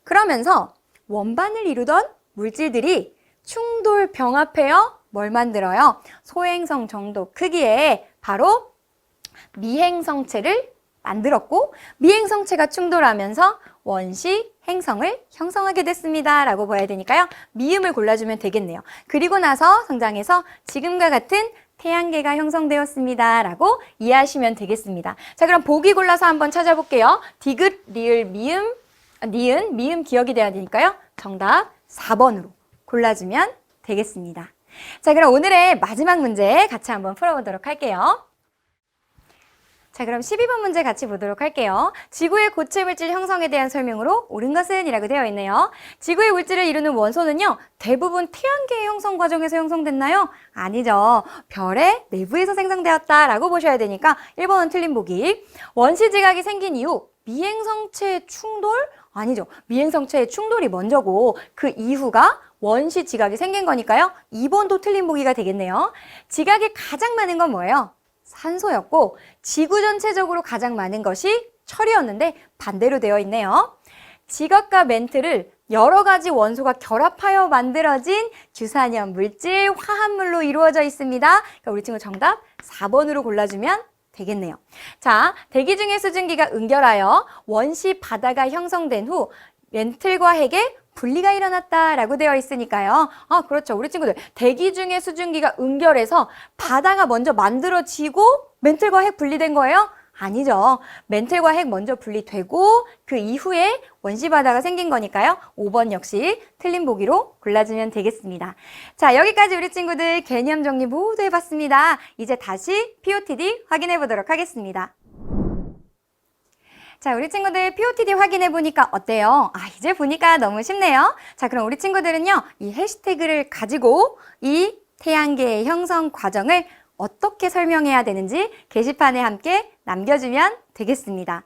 그러면서 원반을 이루던 물질들이 충돌 병합하여 뭘 만들어요? 소행성 정도 크기의 바로 미행성체를 만들었고 미행성체가 충돌하면서 원시 행성을 형성하게 됐습니다 라고 봐야 되니까요. 미음을 골라주면 되겠네요. 그리고 나서 성장해서 지금과 같은 태양계가 형성되었습니다 라고 이해하시면 되겠습니다. 자, 그럼 보기 골라서 한번 찾아볼게요. 디귿, 리을, 미음, 니은, 미음 기억이 돼야 되니까요. 정답 4번으로 골라주면 되겠습니다. 자, 그럼 오늘의 마지막 문제 같이 한번 풀어보도록 할게요. 자, 그럼 12번 문제 같이 보도록 할게요. 지구의 고체 물질 형성에 대한 설명으로 옳은 것은 이라고 되어 있네요. 지구의 물질을 이루는 원소는요, 대부분 태양계의 형성 과정에서 형성됐나요? 아니죠. 별의 내부에서 생성되었다라고 보셔야 되니까 1번은 틀린 보기. 원시지각이 생긴 이후 미행성체의 충돌? 아니죠. 미행성체의 충돌이 먼저고 그 이후가 원시지각이 생긴 거니까요. 2번도 틀린 보기가 되겠네요. 지각이 가장 많은 건 뭐예요? 산소였고 지구 전체적으로 가장 많은 것이 철이었는데 반대로 되어 있네요. 지각과 멘틀을 여러 가지 원소가 결합하여 만들어진 규산염 물질, 화합물로 이루어져 있습니다. 그러니까 우리 친구 정답 4번으로 골라주면 되겠네요. 자, 대기 중의 수증기가 응결하여 원시 바다가 형성된 후 멘틀과 핵의 분리가 일어났다라고 되어 있으니까요. 그렇죠. 우리 친구들 대기 중의 수증기가 응결해서 바다가 먼저 만들어지고 멘틀과 핵 분리된 거예요? 아니죠. 멘틀과 핵 먼저 분리되고 그 이후에 원시 바다가 생긴 거니까요. 5번 역시 틀린 보기로 골라주면 되겠습니다. 자, 여기까지 우리 친구들 개념 정리 모두 해봤습니다. 이제 다시 POTD 확인해 보도록 하겠습니다. 자, 우리 친구들 POTD 확인해 보니까 어때요? 이제 보니까 너무 쉽네요. 자, 그럼 우리 친구들은요, 이 해시태그를 가지고 이 태양계의 형성 과정을 어떻게 설명해야 되는지 게시판에 함께 남겨주면 되겠습니다.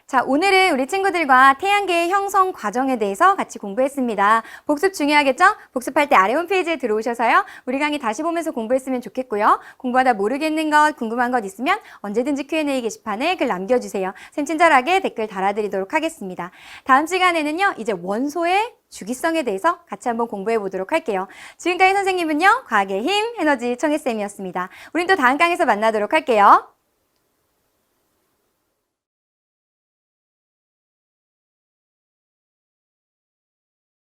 자, 오늘은 우리 친구들과 태양계의 형성 과정에 대해서 같이 공부했습니다. 복습 중요하겠죠? 복습할 때 아래 홈페이지에 들어오셔서요. 우리 강의 다시 보면서 공부했으면 좋겠고요. 공부하다 모르겠는 것, 궁금한 것 있으면 언제든지 Q&A 게시판에 글 남겨주세요. 쌤 친절하게 댓글 달아드리도록 하겠습니다. 다음 시간에는요. 이제 원소의 주기성에 대해서 같이 한번 공부해 보도록 할게요. 지금까지 선생님은요. 과학의 힘, 에너지 청혜쌤이었습니다. 우린 또 다음 강에서 만나도록 할게요.